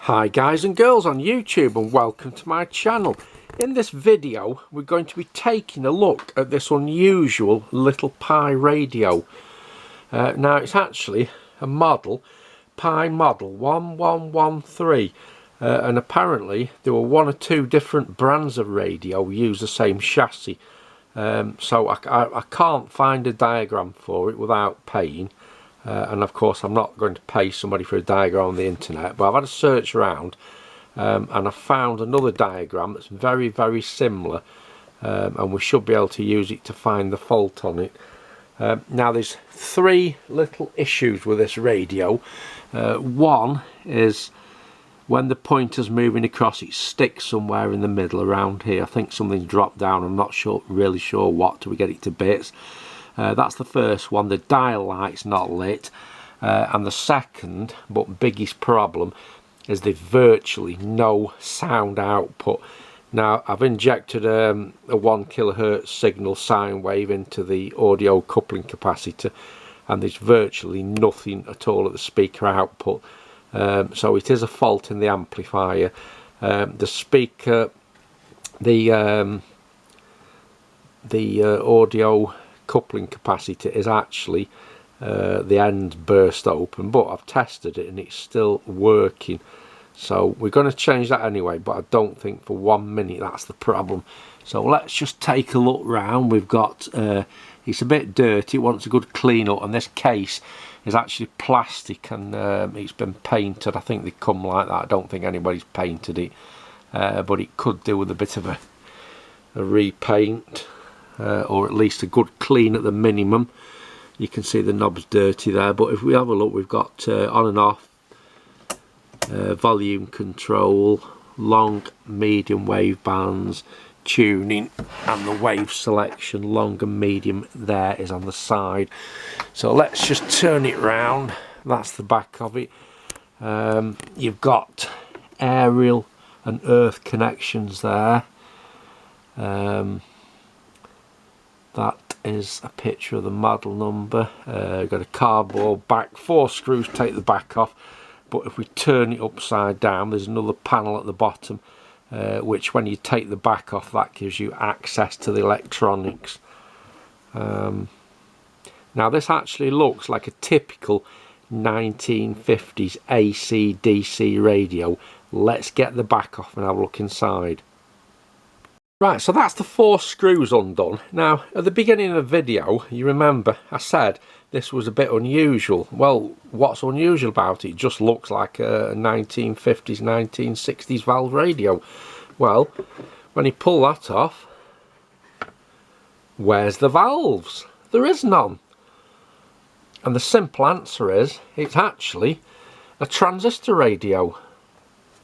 Hi guys and girls on YouTube, and welcome to my channel. In this video we're going to be taking a look at this unusual little Pi radio. Now it's actually a model, Pi model 1113, and apparently there were one or two different brands of radio use the same chassis. So I can't find a diagram for it without paying. And of course I'm not going to pay somebody for a diagram on the internet, but I've had a search around and I found another diagram that's very similar, and we should be able to use it to find the fault on it. Now there's three little issues with this radio. One is when the pointer's moving across, it sticks somewhere in the middle around here. I think something's dropped down. I'm not really sure what till we get it to bits. That's the first one. The dial light's not lit, and the second but biggest problem is there's virtually no sound output. Now I've injected a 1 kHz signal sine wave into the audio coupling capacitor, and there's virtually nothing at all at the speaker output. So it is a fault in the amplifier. The speaker, the audio coupling capacitor is actually the end burst open, but I've tested it and it's still working, so we're going to change that anyway, but I don't think for 1 minute that's the problem. So let's just take a look round. We've got it's a bit dirty, it wants a good clean up, and this case is actually plastic and it's been painted. I think they come like that. I don't think anybody's painted it, but it could do with a bit of a repaint. Or at least a good clean at the minimum. You can see the knob's dirty there, but if we have a look, we've got on and off, volume control, long medium wave bands, tuning, and the wave selection. Long and medium there is on the side. So let's just turn it round. That's the back of it. You've got aerial and earth connections there. That is a picture of the model number. Got a cardboard back, 4 screws take the back off, but if we turn it upside down there's another panel at the bottom, which when you take the back off, that gives you access to the electronics. Now this actually looks like a typical 1950s AC DC radio. Let's get the back off and have a look inside. Right, so that's the 4 screws undone. Now, at the beginning of the video, you remember I said this was a bit unusual. Well, what's unusual about it? It just looks like a 1950s, 1960s valve radio. Well, when you pull that off, where's the valves? There is none. And the simple answer is, it's actually a transistor radio,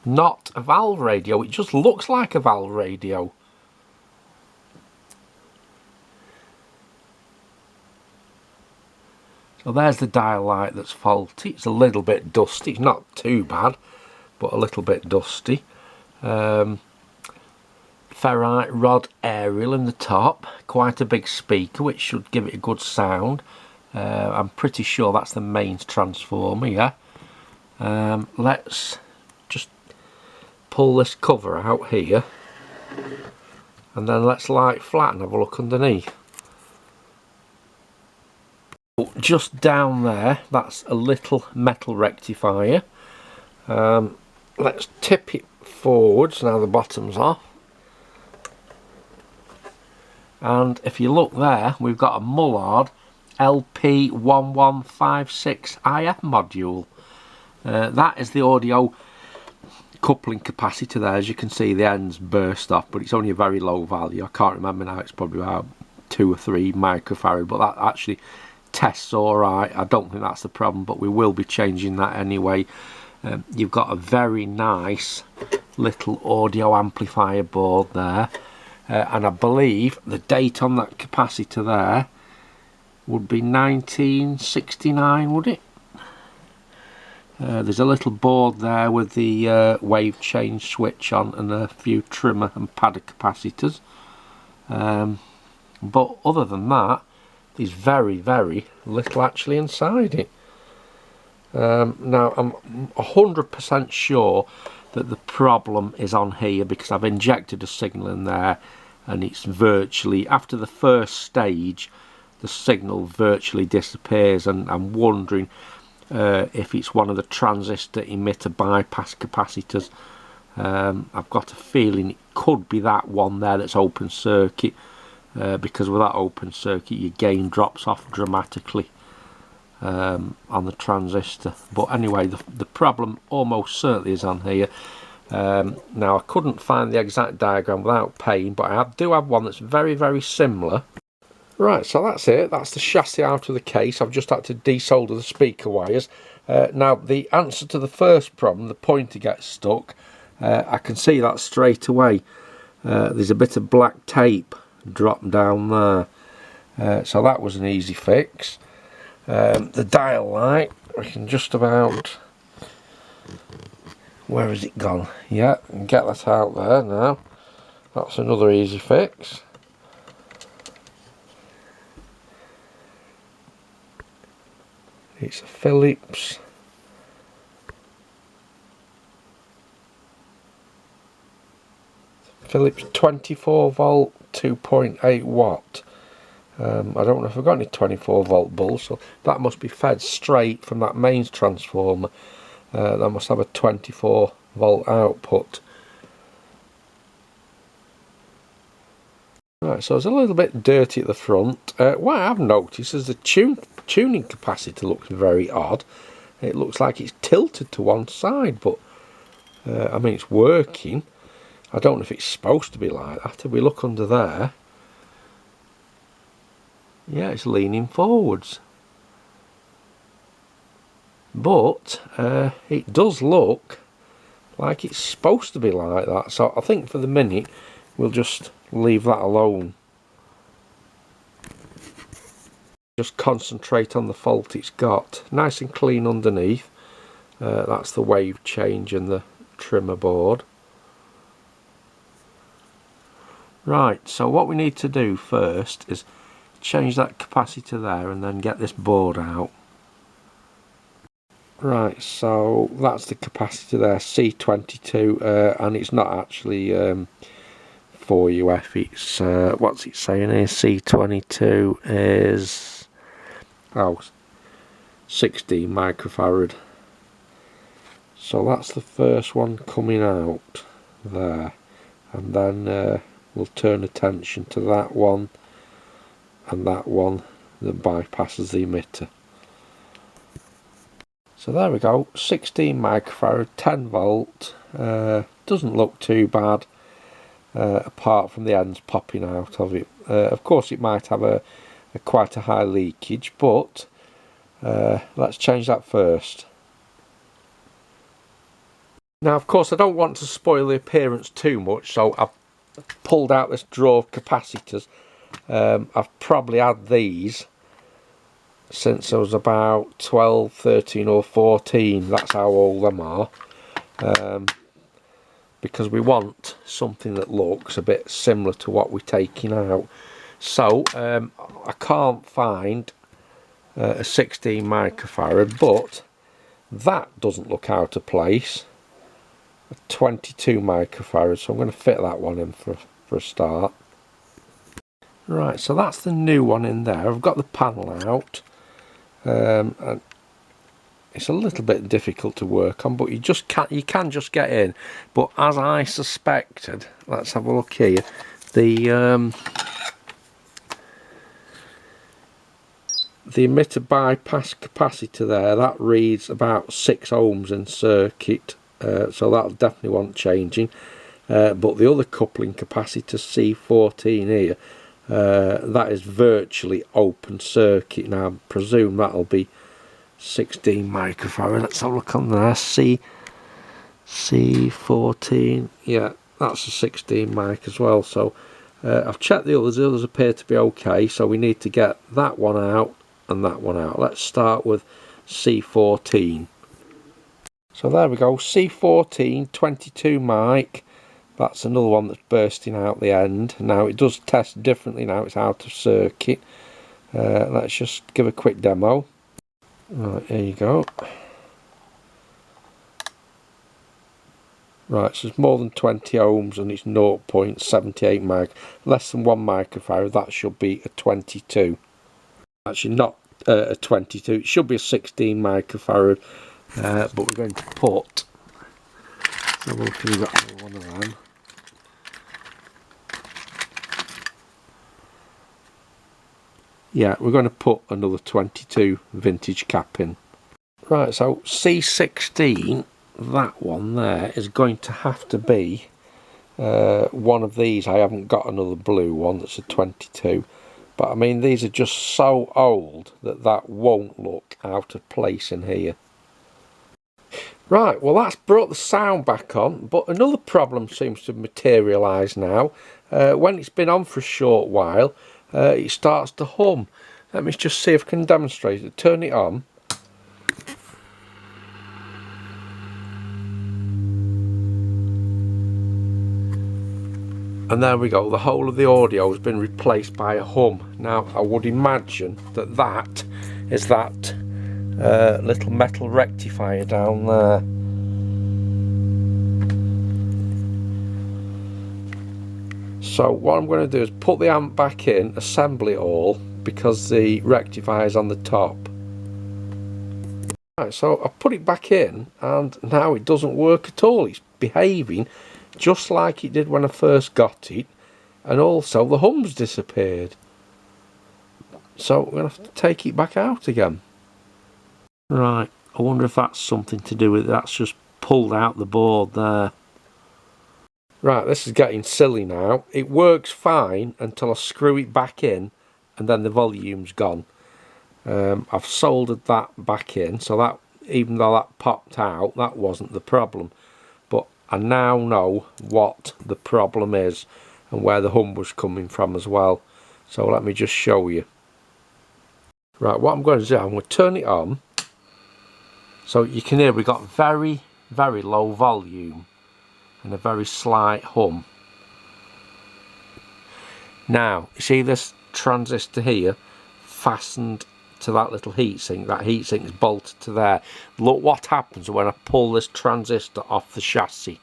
not a valve radio. It just looks like a valve radio. So there's the dial light that's faulty. It's a little bit dusty. It's not too bad, but a little bit dusty. Ferrite rod aerial in the top. Quite a big speaker, which should give it a good sound. I'm pretty sure that's the mains transformer, yeah. Let's just pull this cover out here, and then let's lie it flat and have a look underneath. Just down there, that's a little metal rectifier. Let's tip it forwards now the bottom's off, and if you look there, we've got a Mullard LP1156 IF module. That is the audio coupling capacitor there. As you can see, the end's burst off, but it's only a very low value. I can't remember now, it's probably about 2 or 3 microfarad, but that actually tests alright. I don't think that's the problem, but we will be changing that anyway. You've got a very nice little audio amplifier board there, and I believe the date on that capacitor there would be 1969, would it? There's a little board there with the wave change switch on and a few trimmer and padder capacitors, but other than that there's very little actually inside it. Now I'm 100% sure that the problem is on here, because I've injected a signal in there and it's virtually, after the first stage, the signal virtually disappears, and I'm wondering if it's one of the transistor emitter bypass capacitors. I've got a feeling it could be that one there that's open circuit, because with that open circuit your gain drops off dramatically on the transistor. But anyway, the problem almost certainly is on here. Now I couldn't find the exact diagram without pain, but I do have one that's very, very similar. Right, so that's it. That's the chassis out of the case. I've just had to desolder the speaker wires. Now the answer to the first problem, the pointer gets stuck. I can see that straight away. There's a bit of black tape dropped down there. So that was an easy fix. The dial light, we can just about... Where has it gone? Yeah, get that out there now. That's another easy fix. It's a Philips. Philips 24 volt 2.8 watt. I don't know if I've got any 24 volt bulbs, so that must be fed straight from that mains transformer. That must have a 24 volt output. Right, so it's a little bit dirty at the front. What I've noticed is the tuning capacitor looks very odd. It looks like it's tilted to one side, but I mean, it's working. I don't know if it's supposed to be like that. If we look under there, yeah, it's leaning forwards. But it does look like it's supposed to be like that. So I think for the minute we'll just leave that alone. Just concentrate on the fault it's got. Nice and clean underneath. That's the wave change and the trimmer board. Right, so what we need to do first is change that capacitor there and then get this board out. Right, so that's the capacitor there, C22, and it's not actually 4UF, it's, what's it saying here, C22 is, oh, 16 microfarad. So that's the first one coming out there, and then we'll turn attention to that one and that one that bypasses the emitter. So there we go, 16 microfarad, 10 volt, doesn't look too bad, apart from the ends popping out of it. Of course it might have quite a high leakage, but let's change that first. Now of course I don't want to spoil the appearance too much, so I've pulled out this drawer of capacitors. I've probably had these since I was about 12, 13 or 14, that's how old them are, because we want something that looks a bit similar to what we're taking out. So I can't find a 16 microfarad, but that doesn't look out of place, a 22 microfarad, so I'm going to fit that one in for a start. Right, so that's the new one in there. I've got the panel out. And it's a little bit difficult to work on, but you can just get in. But as I suspected, let's have a look here. The emitter bypass capacitor there, that reads about 6 ohms in circuit, so that'll definitely want changing. But the other coupling capacitor C14 here, that is virtually open circuit. Now I presume that'll be 16 microfarad. Let's have a look on there. C14, yeah, that's a 16 mic as well. So I've checked the others appear to be okay, so we need to get that one out and that one out. Let's start with C14. So there we go, C14 22 mic. That's another one that's bursting out the end. Now it does test differently now it's out of circuit. Let's just give a quick demo. Right, here you go. Right, so it's more than 20 ohms and it's 0.78 less than 1 microfarad. That should be a 22. Actually not a 22, it should be a 16 microfarad, but we're going to put, so we'll look, we've got one of them. Yeah, we're going to put another 22 vintage cap in. Right, so C16, that one there, is going to have to be one of these. I haven't got another blue one that's a 22, but I mean these are just so old that that won't look out of place in here. Right, well that's brought the sound back on, but another problem seems to materialise now. When it's been on for a short while, it starts to hum. Let me just see if I can demonstrate it. Turn it on. And there we go, the whole of the audio has been replaced by a hum. Now I would imagine that that is that little metal rectifier down there. So what I'm going to do is put the amp back in, assemble it all, because the rectifier is on the top. Right, so I put it back in and now it doesn't work at all. It's behaving just like it did when I first got it, and also the hum's disappeared. So we're going to have to take it back out again. Right, I wonder if that's something to do with it. That's just pulled out the board there. Right, this is getting silly now. It works fine until I screw it back in and then the volume's gone. I've soldered that back in, so that, even though that popped out, that wasn't the problem. But I now know what the problem is and where the hum was coming from as well. So let me just show you. Right, what I'm going to do, I'm going to turn it on. So you can hear we've got very, very low volume and a very slight hum. Now, you see this transistor here fastened to that little heatsink. That heatsink is bolted to there. Look what happens when I pull this transistor off the chassis.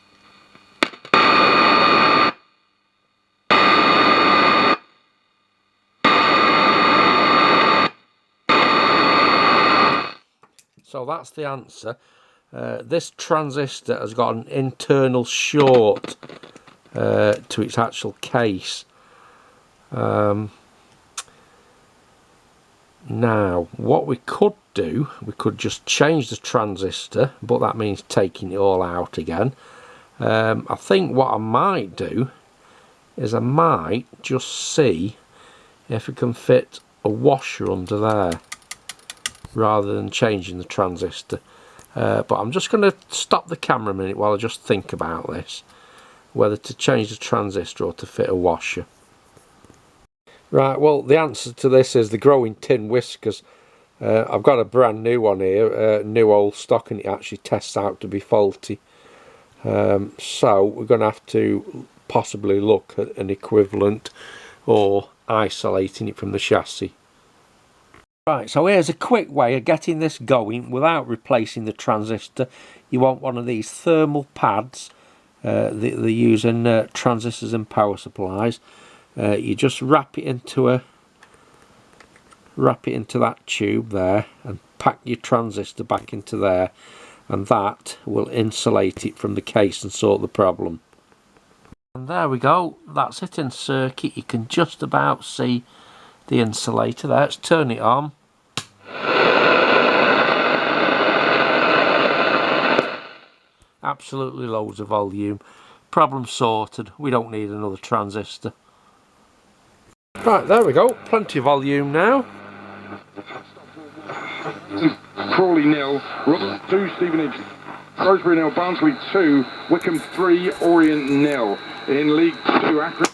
So that's the answer. This transistor has got an internal short to its actual case. Now, what we could do, we could just change the transistor, but that means taking it all out again. I think what I might do is I might just see if it can fit a washer under there rather than changing the transistor. But I'm just going to stop the camera a minute while I just think about this, whether to change the transistor or to fit a washer. Right, well the answer to this is the growing tin whiskers. I've got a brand new one here, new old stock, and it actually tests out to be faulty. So we're going to have to possibly look at an equivalent or isolating it from the chassis. Right, so here's a quick way of getting this going without replacing the transistor. You want one of these thermal pads. They use in transistors and power supplies. You just wrap it into that tube there and pack your transistor back into there, and that will insulate it from the case and sort the problem. And there we go, that's it in circuit. You can just about see the insulator there. Let's turn it on. Absolutely loads of volume. Problem sorted. We don't need another transistor. Right, there we go. Plenty of volume now. Crawley 0, Rook 2, Stevenage, Rosebery 0, Barnsley 2, Wickham 3, Orient 0. In League 2, Accra.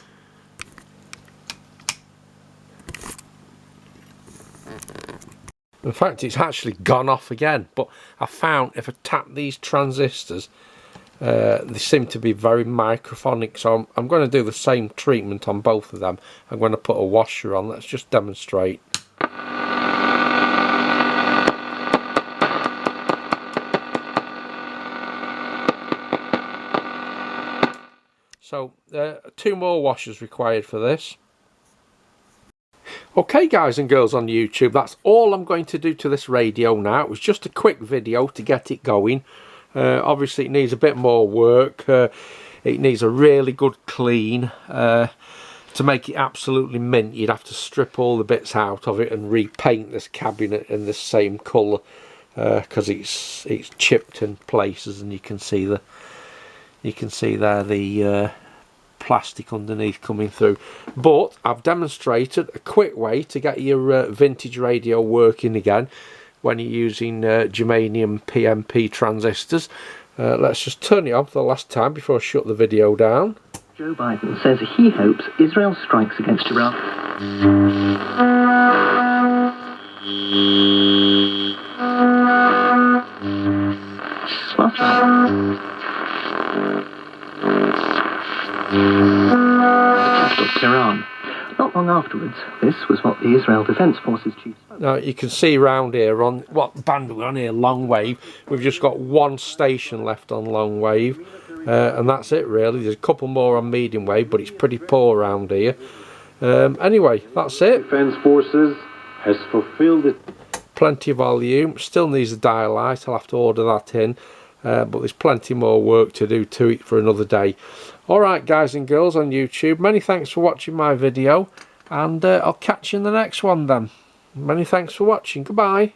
In fact, it's actually gone off again, but I found if I tap these transistors, they seem to be very microphonic, so I'm going to do the same treatment on both of them. I'm going to put a washer on. Let's just demonstrate. So 2 more washers required for this. Okay guys and girls on YouTube, that's all I'm going to do to this radio now. It was just a quick video to get it going. Obviously it needs a bit more work. It needs a really good clean. To make it absolutely mint, you'd have to strip all the bits out of it and repaint this cabinet in the same colour, because it's chipped in places, and you can see there the plastic underneath coming through. But I've demonstrated a quick way to get your vintage radio working again when you're using germanium PMP transistors. Let's just turn it on for the last time before I shut the video down. Joe Biden says he hopes Israel strikes against Iran. Last Tehran. Not long afterwards, this was what the Israel Defense Forces chief spoke. Now you can see round here on what band we're on here, long wave. We've just got 1 station left on long wave, and that's it really. There's a couple more on medium wave, but it's pretty poor around here. Anyway, that's it. Defense Forces has fulfilled it. Plenty of volume. Still needs a dial light. I'll have to order that in. But there's plenty more work to do to it for another day. Alright guys and girls on YouTube, many thanks for watching my video, and I'll catch you in the next one then. Many thanks for watching. Goodbye.